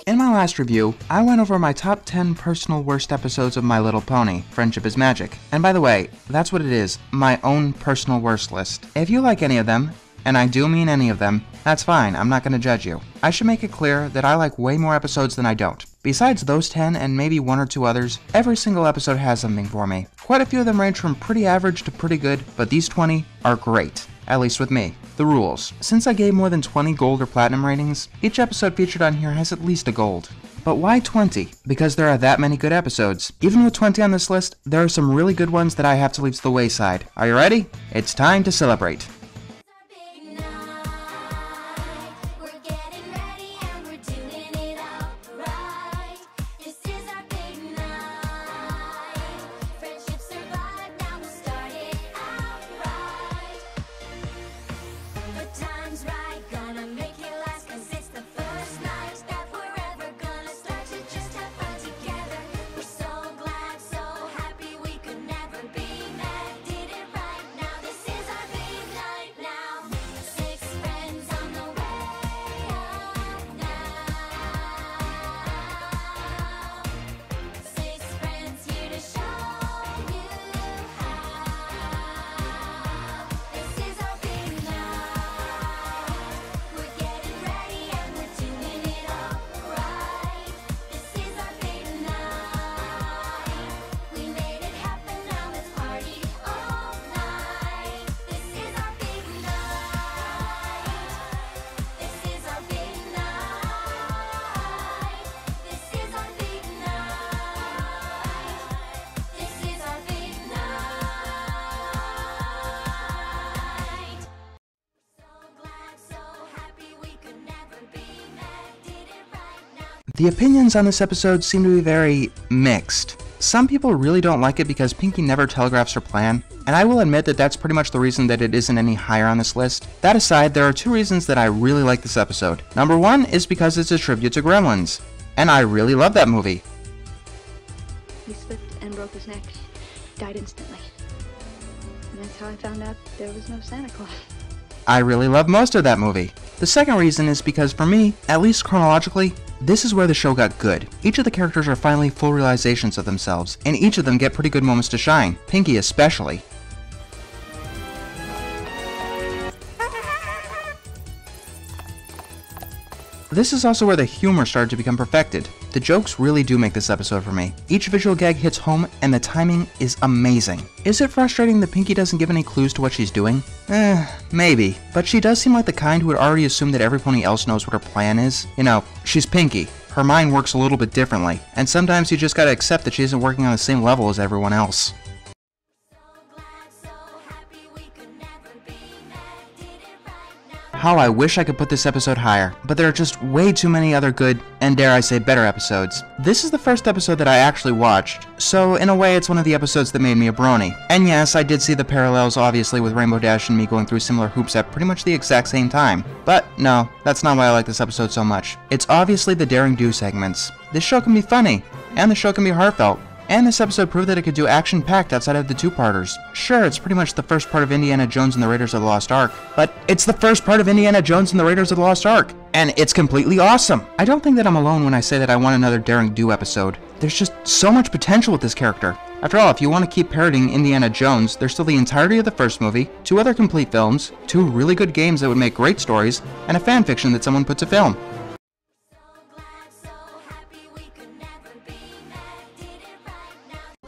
In my last review, I went over my top 10 personal worst episodes of My Little Pony, Friendship is Magic. And by the way, that's what it is, my own personal worst list. If you like any of them, and I do mean any of them, that's fine, I'm not going to judge you. I should make it clear that I like way more episodes than I don't. Besides those 10 and maybe one or two others, every single episode has something for me. Quite a few of them range from pretty average to pretty good, but these 20 are great. At least with me. The rules. Since I gave more than 20 gold or platinum ratings, each episode featured on here has at least a gold. But why 20? Because there are that many good episodes. Even with 20 on this list, there are some really good ones that I have to leave to the wayside. Are you ready? It's time to celebrate. The opinions on this episode seem to be very mixed. Some people really don't like it because Pinkie never telegraphs her plan, and I will admit that that's pretty much the reason that it isn't any higher on this list. That aside, there are two reasons that I really like this episode. Number one is because it's a tribute to Gremlins, and I really love that movie. He slipped and broke his neck, died instantly. And that's how I found out there was no Santa Claus. I really love most of that movie. The second reason is because for me, at least chronologically, this is where the show got good. Each of the characters are finally full realizations of themselves, and each of them get pretty good moments to shine, Pinkie especially. This is also where the humor started to become perfected. The jokes really do make this episode for me. Each visual gag hits home, and the timing is amazing. Is it frustrating that Pinkie doesn't give any clues to what she's doing? Maybe. But she does seem like the kind who would already assume that every pony else knows what her plan is. You know, she's Pinkie. Her mind works a little bit differently, and sometimes you just gotta accept that she isn't working on the same level as everyone else. How I wish I could put this episode higher, but there are just way too many other good, and dare I say better episodes. This is the first episode that I actually watched, so in a way it's one of the episodes that made me a brony. And yes, I did see the parallels obviously with Rainbow Dash and me going through similar hoops at pretty much the exact same time. But no, that's not why I like this episode so much. It's obviously the Daring Do segments. This show can be funny, and the show can be heartfelt. And this episode proved that it could do action-packed outside of the two-parters. Sure, it's pretty much the first part of Indiana Jones and the Raiders of the Lost Ark, but it's the first part of Indiana Jones and the Raiders of the Lost Ark, and it's completely awesome! I don't think that I'm alone when I say that I want another Daring Do episode. There's just so much potential with this character. After all, if you want to keep parodying Indiana Jones, there's still the entirety of the first movie, 2 other complete films, 2 really good games that would make great stories, and a fanfiction that someone put to film.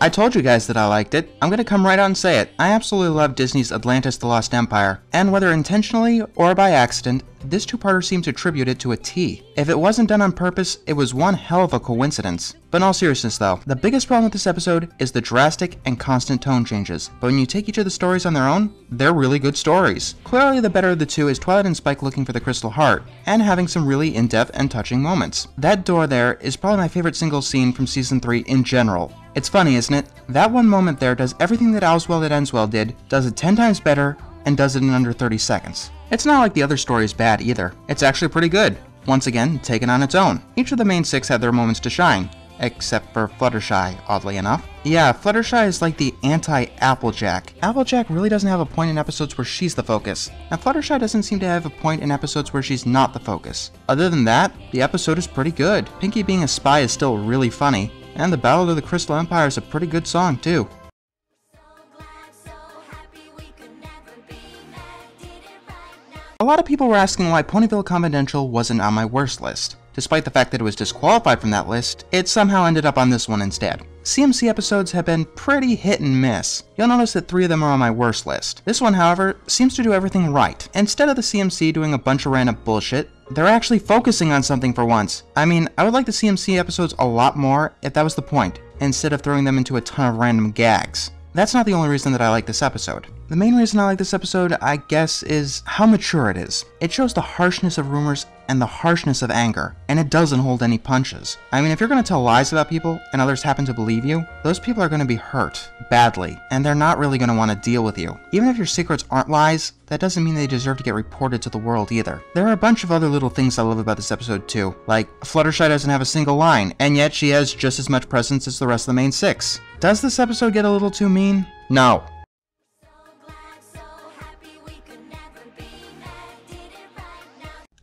I told you guys that I liked it. I'm gonna come right out and say it. I absolutely love Disney's Atlantis: The Lost Empire, and whether intentionally or by accident, this two-parter seems to attribute it to a T. If it wasn't done on purpose, it was one hell of a coincidence. But in all seriousness though, the biggest problem with this episode is the drastic and constant tone changes. But when you take each of the stories on their own, they're really good stories. Clearly the better of the two is Twilight and Spike looking for the Crystal Heart, and having some really in-depth and touching moments. That door there is probably my favorite single scene from Season 3 in general. It's funny, isn't it? That one moment there does everything that All's Well That Ends Well did, does it 10 times better, and does it in under 30 seconds. It's not like the other story is bad either. It's actually pretty good. Once again, taken on its own. Each of the main 6 have their moments to shine. except for Fluttershy, oddly enough. Yeah, Fluttershy is like the anti-Applejack. Applejack really doesn't have a point in episodes where she's the focus, and Fluttershy doesn't seem to have a point in episodes where she's not the focus. Other than that, the episode is pretty good. Pinkie being a spy is still really funny, and the Battle of the Crystal Empire is a pretty good song too. A lot of people were asking why Ponyville Confidential wasn't on my worst list. Despite the fact that it was disqualified from that list, it somehow ended up on this one instead. CMC episodes have been pretty hit and miss. You'll notice that 3 of them are on my worst list. This one, however, seems to do everything right. Instead of the CMC doing a bunch of random bullshit, they're actually focusing on something for once. I mean, I would like the CMC episodes a lot more if that was the point, instead of throwing them into a ton of random gags. That's not the only reason that I like this episode. The main reason I like this episode, I guess, is how mature it is. It shows the harshness of rumors and the harshness of anger, and it doesn't hold any punches. I mean, if you're going to tell lies about people and others happen to believe you, those people are going to be hurt badly, and they're not really going to want to deal with you. Even if your secrets aren't lies, that doesn't mean they deserve to get reported to the world either. There are a bunch of other little things I love about this episode too, like Fluttershy doesn't have a single line, and yet she has just as much presence as the rest of the main 6. Does this episode get a little too mean? No.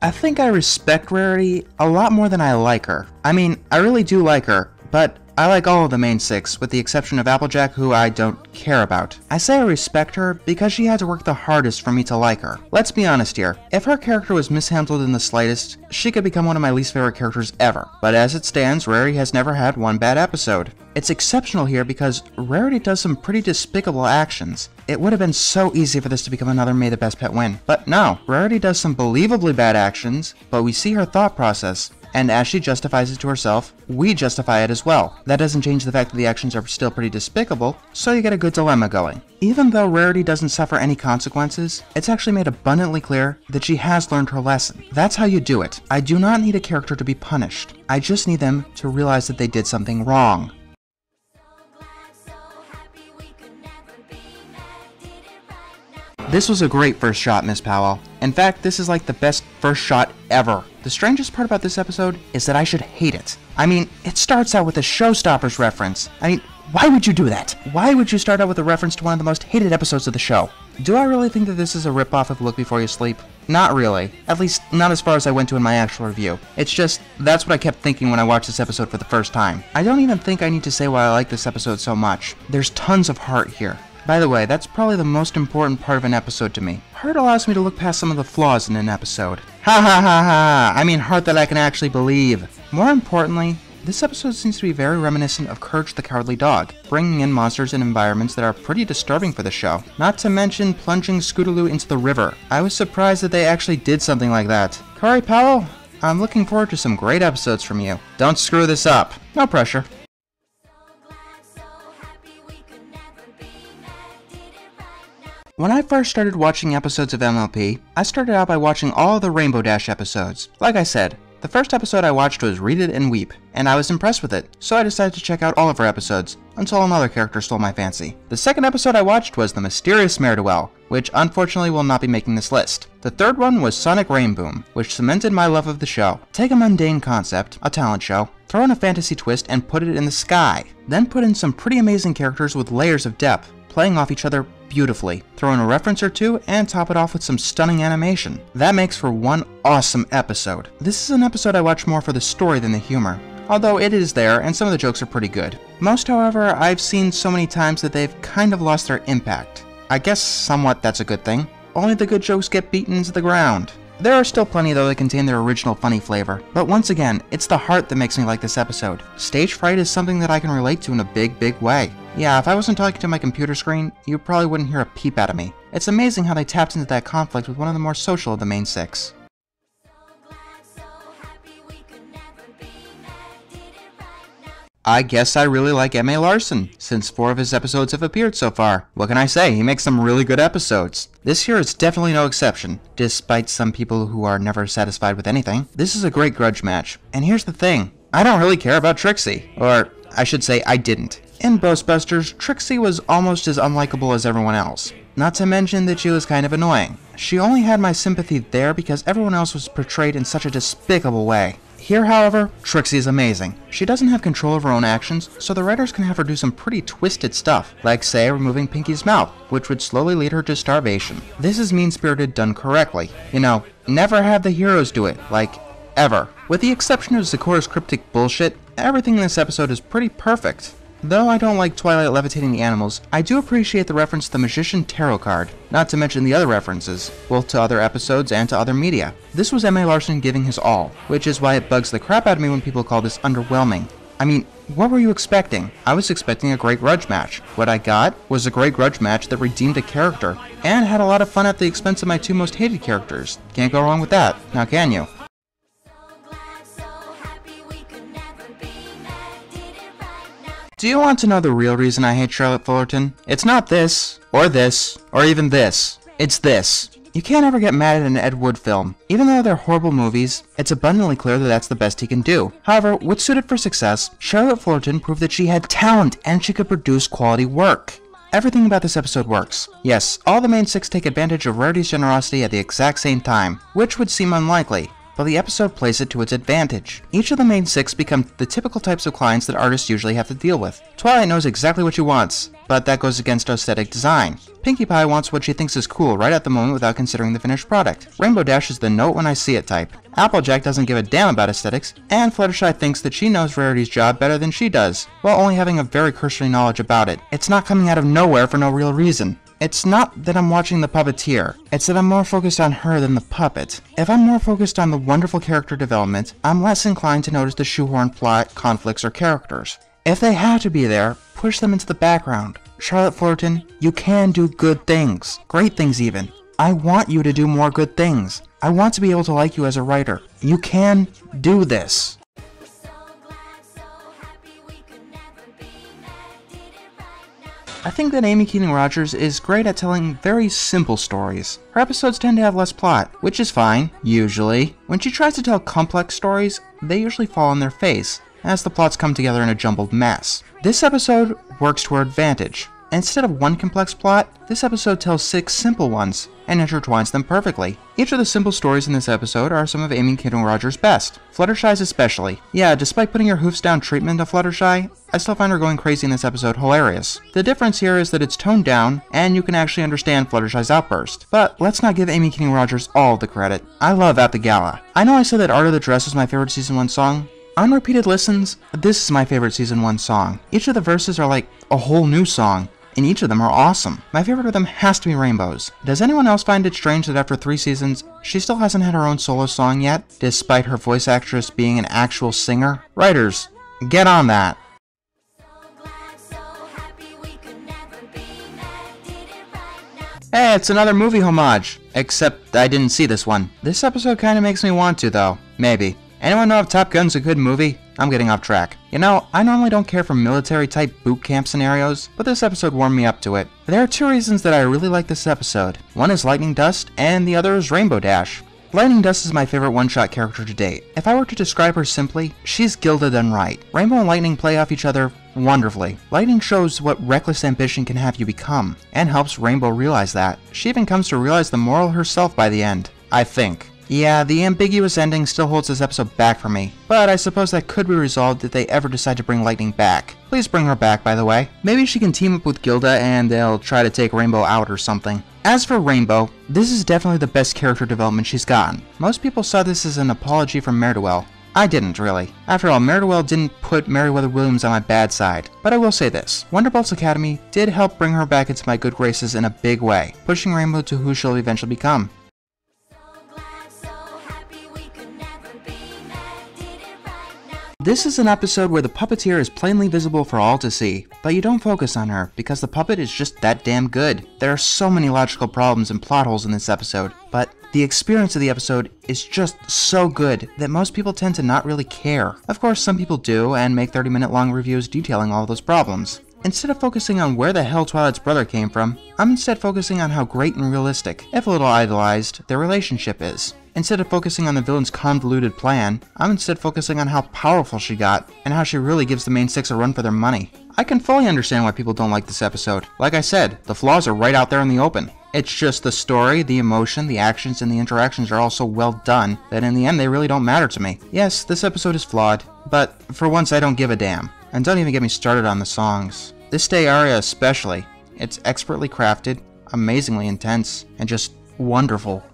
I think I respect Rarity a lot more than I like her. I mean, I really do like her, but I like all of the main 6, with the exception of Applejack, who I don't care about. I say I respect her because she had to work the hardest for me to like her. Let's be honest here, if her character was mishandled in the slightest, she could become one of my least favorite characters ever. But as it stands, Rarity has never had one bad episode. It's exceptional here because Rarity does some pretty despicable actions. It would have been so easy for this to become another May the Best Pet win. But no, Rarity does some believably bad actions, but we see her thought process. And as she justifies it to herself, we justify it as well. That doesn't change the fact that the actions are still pretty despicable, so you get a good dilemma going. Even though Rarity doesn't suffer any consequences, it's actually made abundantly clear that she has learned her lesson. That's how you do it. I do not need a character to be punished. I just need them to realize that they did something wrong. This was a great first shot, Miss Powell. In fact, this is like the best first shot ever. The strangest part about this episode is that I should hate it. I mean, it starts out with a Showstoppers reference. I mean, why would you do that? Why would you start out with a reference to one of the most hated episodes of the show? Do I really think that this is a ripoff of Look Before You Sleep? Not really. At least, not as far as I went to in my actual review. It's just, that's what I kept thinking when I watched this episode for the first time. I don't even think I need to say why I like this episode so much. There's tons of heart here. By the way, that's probably the most important part of an episode to me. Heart allows me to look past some of the flaws in an episode. Ha ha ha ha! I mean heart that I can actually believe. More importantly, this episode seems to be very reminiscent of Courage the Cowardly Dog, bringing in monsters and environments that are pretty disturbing for the show. Not to mention plunging Scootaloo into the river. I was surprised that they actually did something like that. Cory Powell, I'm looking forward to some great episodes from you. Don't screw this up. No pressure. When I first started watching episodes of MLP, I started out by watching all of the Rainbow Dash episodes. Like I said, the first episode I watched was Read It and Weep, and I was impressed with it, so I decided to check out all of her episodes, until another character stole my fancy. The second episode I watched was The Mysterious Mare-Do-Well, which unfortunately will not be making this list. The third one was Sonic Rainboom, which cemented my love of the show. Take a mundane concept, a talent show, throw in a fantasy twist and put it in the sky. Then put in some pretty amazing characters with layers of depth, playing off each other beautifully. Throw in a reference or two and top it off with some stunning animation. That makes for one awesome episode. This is an episode I watch more for the story than the humor, although it is there and some of the jokes are pretty good. Most, however, I've seen so many times that they've kind of lost their impact. I guess somewhat that's a good thing. Only the good jokes get beaten into the ground. There are still plenty though that contain their original funny flavor, but once again, it's the heart that makes me like this episode. Stage fright is something that I can relate to in a big way. Yeah, if I wasn't talking to my computer screen, you probably wouldn't hear a peep out of me. It's amazing how they tapped into that conflict with one of the more social of the main 6. I guess I really like M.A. Larson, since 4 of his episodes have appeared so far. What can I say? He makes some really good episodes. This year is definitely no exception, despite some people who are never satisfied with anything. This is a great grudge match. And here's the thing, I don't really care about Trixie. Or, I should say, I didn't. In Ghostbusters, Trixie was almost as unlikable as everyone else. Not to mention that she was kind of annoying. She only had my sympathy there because everyone else was portrayed in such a despicable way. Here, however, Trixie is amazing. She doesn't have control of her own actions, so the writers can have her do some pretty twisted stuff, like say removing Pinky's mouth, which would slowly lead her to starvation. This is mean-spirited done correctly. You know, never have the heroes do it, like, ever. With the exception of Zecora's cryptic bullshit, everything in this episode is pretty perfect. Though I don't like Twilight levitating the animals, I do appreciate the reference to the Magician Tarot card, not to mention the other references, both to other episodes and to other media. This was M.A. Larson giving his all, which is why it bugs the crap out of me when people call this underwhelming. I mean, what were you expecting? I was expecting a great grudge match. What I got was a great grudge match that redeemed a character, and had a lot of fun at the expense of my two most hated characters. Can't go wrong with that, now can you? Do you want to know the real reason I hate Charlotte Fullerton? It's not this, or even this. It's this. You can't ever get mad at an Ed Wood film. Even though they're horrible movies, it's abundantly clear that that's the best he can do. However, what's suited for success, Charlotte Fullerton proved that she had talent and she could produce quality work. Everything about this episode works. Yes, all the main six take advantage of Rarity's generosity at the exact same time, which would seem unlikely, but the episode plays it to its advantage. Each of the main six become the typical types of clients that artists usually have to deal with. Twilight knows exactly what she wants, but that goes against aesthetic design. Pinkie Pie wants what she thinks is cool right at the moment without considering the finished product. Rainbow Dash is the note when I see it type. Applejack doesn't give a damn about aesthetics, and Fluttershy thinks that she knows Rarity's job better than she does, while only having a very cursory knowledge about it. It's not coming out of nowhere for no real reason. It's not that I'm watching the puppeteer, it's that I'm more focused on her than the puppet. If I'm more focused on the wonderful character development, I'm less inclined to notice the shoehorn plot, conflicts, or characters. If they have to be there, push them into the background. Charlotte Fullerton, you can do good things. Great things even. I want you to do more good things. I want to be able to like you as a writer. You can do this. I think that Amy Keating Rogers is great at telling very simple stories. Her episodes tend to have less plot, which is fine, usually. When she tries to tell complex stories, they usually fall on their face, as the plots come together in a jumbled mess. This episode works to her advantage. Instead of one complex plot, this episode tells 6 simple ones, and intertwines them perfectly. Each of the simple stories in this episode are some of Amy Keating Rogers' best, Fluttershy's especially. Yeah, despite putting her hoofs down treatment of Fluttershy, I still find her going crazy in this episode hilarious. The difference here is that it's toned down, and you can actually understand Fluttershy's outburst. But let's not give Amy Keating Rogers all the credit. I love At the Gala. I know I said that Art of the Dress was my favorite Season 1 song. On repeated listens, this is my favorite Season 1 song. Each of the verses are like a whole new song, and each of them are awesome. My favorite of them has to be Rainbow's. Does anyone else find it strange that after 3 seasons, she still hasn't had her own solo song yet, despite her voice actress being an actual singer? Writers, get on that. Hey, it's another movie homage, except I didn't see this one. This episode kinda makes me want to though, maybe. Anyone know if Top Gun's a good movie? I'm getting off track. You know, I normally don't care for military-type boot camp scenarios, but this episode warmed me up to it. There are 2 reasons that I really like this episode. One is Lightning Dust, and the other is Rainbow Dash. Lightning Dust is my favorite one-shot character to date. If I were to describe her simply, she's Gilda done right. Rainbow and Lightning play off each other wonderfully. Lightning shows what reckless ambition can have you become, and helps Rainbow realize that. She even comes to realize the moral herself by the end, I think. Yeah, the ambiguous ending still holds this episode back for me, but I suppose that could be resolved if they ever decide to bring Lightning back. Please bring her back, by the way. Maybe she can team up with Gilda and they'll try to take Rainbow out or something. As for Rainbow, this is definitely the best character development she's gotten. Most people saw this as an apology from Mare-Do-Well. I didn't, really. After all, Mare-Do-Well didn't put Meriwether Williams on my bad side. But I will say this, Wonderbolts Academy did help bring her back into my good graces in a big way, pushing Rainbow to who she'll eventually become. This is an episode where the puppeteer is plainly visible for all to see, but you don't focus on her because the puppet is just that damn good. There are so many logical problems and plot holes in this episode, but the experience of the episode is just so good that most people tend to not really care. Of course, some people do and make 30-minute long reviews detailing all of those problems. Instead of focusing on where the hell Twilight's brother came from, I'm instead focusing on how great and realistic, if a little idolized, their relationship is. Instead of focusing on the villain's convoluted plan, I'm instead focusing on how powerful she got, and how she really gives the main 6 a run for their money. I can fully understand why people don't like this episode. Like I said, the flaws are right out there in the open. It's just the story, the emotion, the actions, and the interactions are all so well done that in the end they really don't matter to me. Yes, this episode is flawed, but for once I don't give a damn. And don't even get me started on the songs. This Day aria especially. It's expertly crafted, amazingly intense, and just wonderful.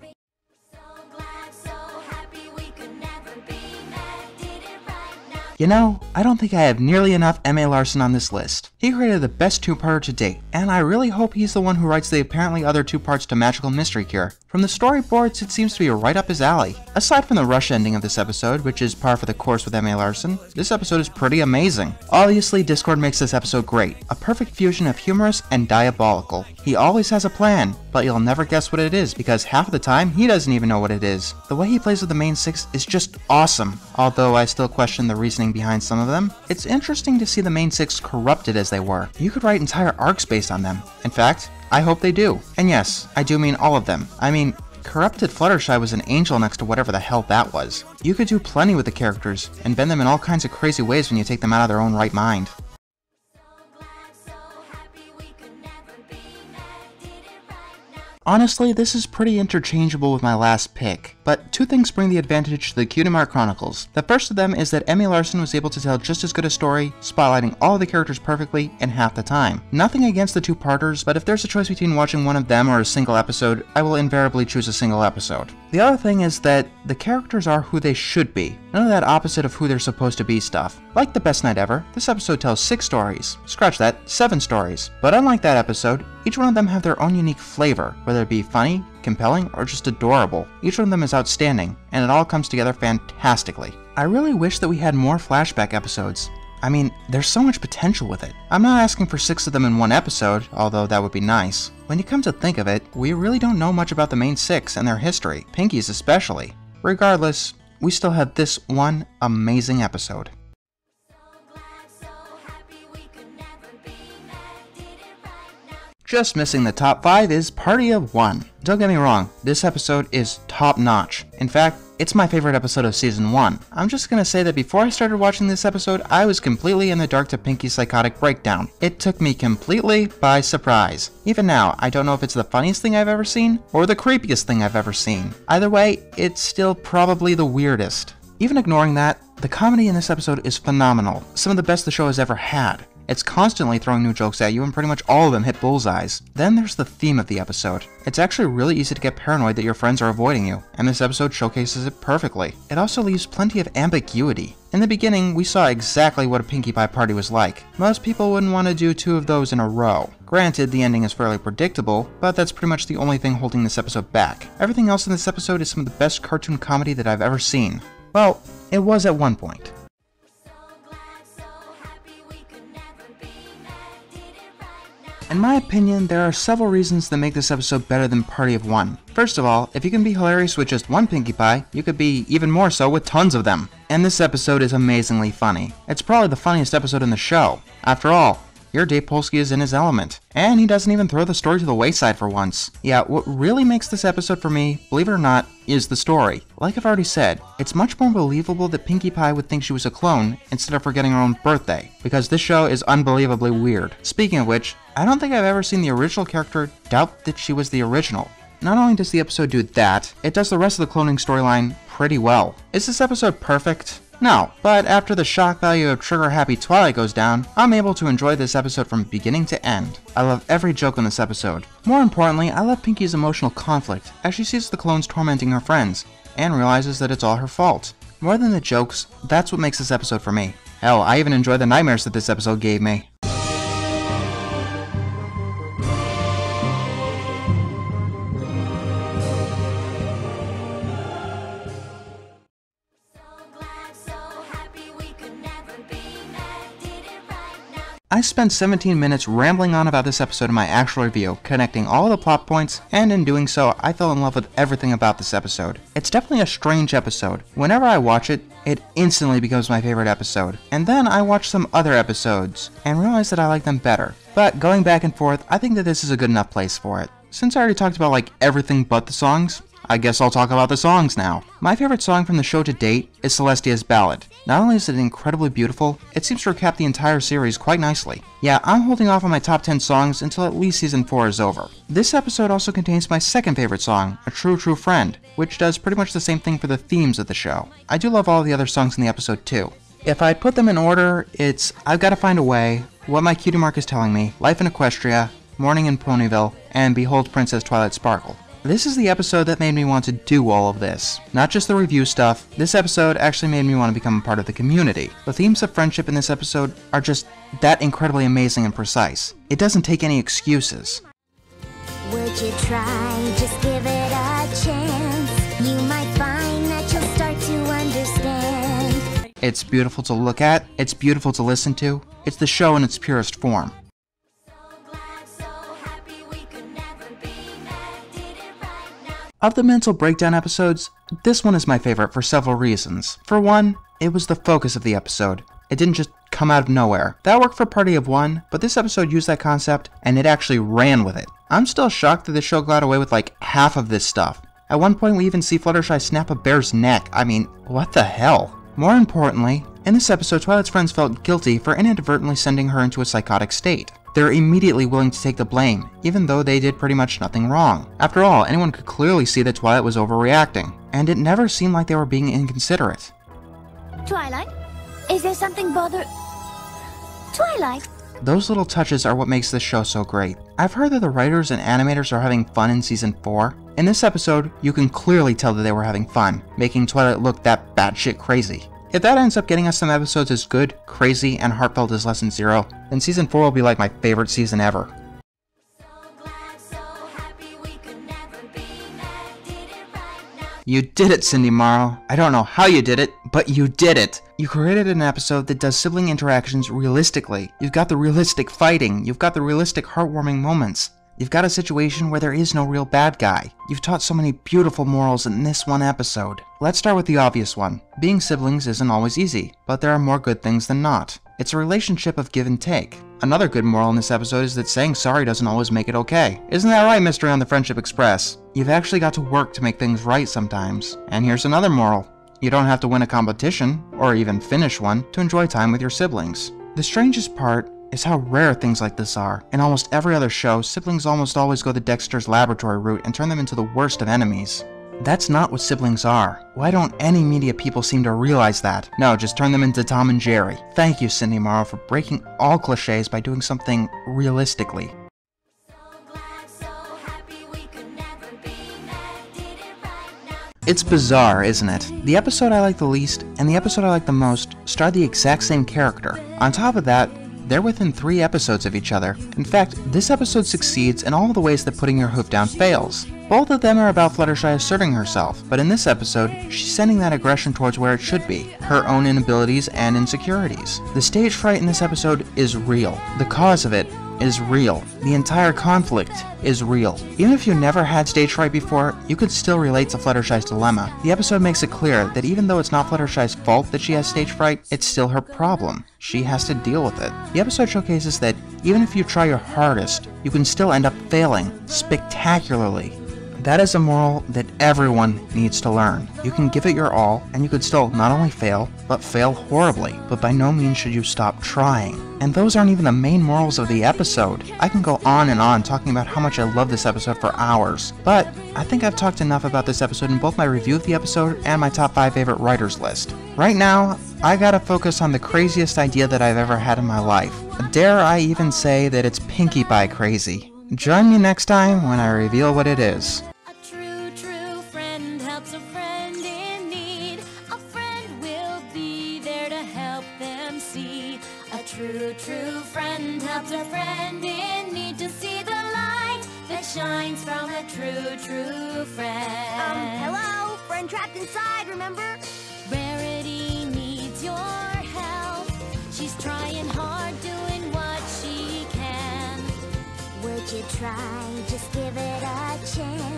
You know, I don't think I have nearly enough M.A. Larson on this list. He created the best two-parter to date, and I really hope he's the one who writes the apparently other two parts to Magical Mystery Cure. From the storyboards, it seems to be right up his alley. Aside from the rush ending of this episode, which is par for the course with M.A. Larson, this episode is pretty amazing. Obviously, Discord makes this episode great, a perfect fusion of humorous and diabolical. He always has a plan, but you'll never guess what it is because half of the time, he doesn't even know what it is. The way he plays with the main six is just awesome, although I still question the reasoning behind some of them. It's interesting to see the main six corrupted as they were. You could write entire arcs based on them. In fact, I hope they do. And yes, I do mean all of them. I mean, corrupted Fluttershy was an angel next to whatever the hell that was. You could do plenty with the characters, and bend them in all kinds of crazy ways when you take them out of their own right mind. Honestly, this is pretty interchangeable with my last pick, but two things bring the advantage to the Cutie Mark Chronicles. The first of them is that M.A. Larson was able to tell just as good a story, spotlighting all of the characters perfectly in half the time. Nothing against the two-parters, but if there's a choice between watching one of them or a single episode, I will invariably choose a single episode. The other thing is that the characters are who they should be, none of that opposite of who they're supposed to be stuff. Like The Best Night Ever, this episode tells 6 stories. Scratch that, 7 stories. But unlike that episode, each one of them have their own unique flavor, whether it be funny, compelling, or just adorable. Each one of them is outstanding, and it all comes together fantastically. I really wish that we had more flashback episodes. I mean, there's so much potential with it. I'm not asking for 6 of them in one episode, although that would be nice. When you come to think of it, we really don't know much about the main 6 and their history, Pinky's especially. Regardless, we still have this one amazing episode. Just missing the top 5 is Party of One. Don't get me wrong, this episode is top notch. In fact, it's my favorite episode of season 1. I'm just gonna say that before I started watching this episode, I was completely in the dark to Pinky's psychotic breakdown. It took me completely by surprise. Even now, I don't know if it's the funniest thing I've ever seen, or the creepiest thing I've ever seen. Either way, it's still probably the weirdest. Even ignoring that, the comedy in this episode is phenomenal, some of the best the show has ever had. It's constantly throwing new jokes at you and pretty much all of them hit bullseyes. Then there's the theme of the episode. It's actually really easy to get paranoid that your friends are avoiding you, and this episode showcases it perfectly. It also leaves plenty of ambiguity. In the beginning, we saw exactly what a Pinkie Pie party was like. Most people wouldn't want to do 2 of those in a row. Granted, the ending is fairly predictable, but that's pretty much the only thing holding this episode back. Everything else in this episode is some of the best cartoon comedy that I've ever seen. Well, it was at one point. In my opinion, there are several reasons that make this episode better than Party of One. First of all, if you can be hilarious with just one Pinkie Pie, you could be even more so with tons of them. And this episode is amazingly funny. It's probably the funniest episode in the show. After all, your Dave Polsky is in his element. And he doesn't even throw the story to the wayside for once. Yeah, what really makes this episode for me, believe it or not, is the story. Like I've already said, it's much more believable that Pinkie Pie would think she was a clone instead of forgetting her own birthday, because this show is unbelievably weird. Speaking of which, I don't think I've ever seen the original character doubt that she was the original. Not only does the episode do that, it does the rest of the cloning storyline pretty well. Is this episode perfect? No, but after the shock value of Trigger Happy Twilight goes down, I'm able to enjoy this episode from beginning to end. I love every joke in this episode. More importantly, I love Pinky's emotional conflict as she sees the clones tormenting her friends, and realizes that it's all her fault. More than the jokes, that's what makes this episode for me. Hell, I even enjoy the nightmares that this episode gave me. I spent 17 minutes rambling on about this episode in my actual review, connecting all of the plot points, and in doing so, I fell in love with everything about this episode. It's definitely a strange episode. Whenever I watch it, it instantly becomes my favorite episode. And then I watch some other episodes, and realize that I like them better. But going back and forth, I think that this is a good enough place for it. Since I already talked about like everything but the songs, I guess I'll talk about the songs now. My favorite song from the show to date is Celestia's Ballad. Not only is it incredibly beautiful, it seems to recap the entire series quite nicely. Yeah, I'm holding off on my top 10 songs until at least season 4 is over. This episode also contains my second favorite song, A True True Friend, which does pretty much the same thing for the themes of the show. I do love all the other songs in the episode too. If I'd put them in order, it's I've Gotta Find a Way, What My Cutie Mark Is Telling Me, Life in Equestria, Morning in Ponyville, and Behold Princess Twilight Sparkle. This is the episode that made me want to do all of this. Not just the review stuff, this episode actually made me want to become a part of the community. The themes of friendship in this episode are just that incredibly amazing and precise. It doesn't take any excuses. Would you try, just give it a chance? You might find that you'll start to understand. It's beautiful to look at, it's beautiful to listen to, it's the show in its purest form. Of the mental breakdown episodes, this one is my favorite for several reasons. For one, it was the focus of the episode. It didn't just come out of nowhere. That worked for Party of One, but this episode used that concept and it actually ran with it. I'm still shocked that the show got away with like half of this stuff. At one point we even see Fluttershy snap a bear's neck. I mean, what the hell? More importantly, in this episode Twilight's friends felt guilty for inadvertently sending her into a psychotic state. They're immediately willing to take the blame, even though they did pretty much nothing wrong. After all, anyone could clearly see that Twilight was overreacting, and it never seemed like they were being inconsiderate. Twilight? Is there something Twilight? Those little touches are what makes this show so great. I've heard that the writers and animators are having fun in Season 4. In this episode, you can clearly tell that they were having fun, making Twilight look that batshit crazy. If that ends up getting us some episodes as good, crazy, and heartfelt as Lesson 0, then Season 4 will be like my favorite season ever. You did it, Cindy Morrow. I don't know how you did it, but you did it. You created an episode that does sibling interactions realistically. You've got the realistic fighting. You've got the realistic heartwarming moments. You've got a situation where there is no real bad guy. You've taught so many beautiful morals in this one episode. Let's start with the obvious one. Being siblings isn't always easy, but there are more good things than not. It's a relationship of give and take. Another good moral in this episode is that saying sorry doesn't always make it okay. Isn't that right, Mystery on the Friendship Express? You've actually got to work to make things right sometimes. And here's another moral. You don't have to win a competition, or even finish one, to enjoy time with your siblings. The strangest part is how rare things like this are. In almost every other show, siblings almost always go the Dexter's Laboratory route and turn them into the worst of enemies. That's not what siblings are. Why don't any media people seem to realize that? No, just turn them into Tom and Jerry. Thank you, Cindy Morrow, for breaking all cliches by doing something realistically. It's bizarre, isn't it? The episode I like the least and the episode I like the most star the exact same character. On top of that, they're within 3 episodes of each other. In fact, this episode succeeds in all the ways that Putting Your Hoof Down fails. Both of them are about Fluttershy asserting herself, but in this episode, she's sending that aggression towards where it should be, her own inabilities and insecurities. The stage fright in this episode is real. The cause of it is real. The entire conflict is real. Even if you never had stage fright before, you could still relate to Fluttershy's dilemma. The episode makes it clear that even though it's not Fluttershy's fault that she has stage fright, it's still her problem. She has to deal with it. The episode showcases that even if you try your hardest, you can still end up failing spectacularly. That is a moral that everyone needs to learn. You can give it your all, and you could still not only fail, but fail horribly. But by no means should you stop trying. And those aren't even the main morals of the episode. I can go on and on talking about how much I love this episode for hours. But I think I've talked enough about this episode in both my review of the episode and my top 5 favorite writers list. Right now, I gotta focus on the craziest idea that I've ever had in my life. Dare I even say that it's Pinkie Pie crazy. Join me next time when I reveal what it is. A friend in need, a friend will be there to help them see. A true friend helps a friend in need to see the light that shines from a true friend. Hello? Friend trapped inside, remember? Rarity needs your help. She's trying hard, doing what she can. Would you try, just give it a chance?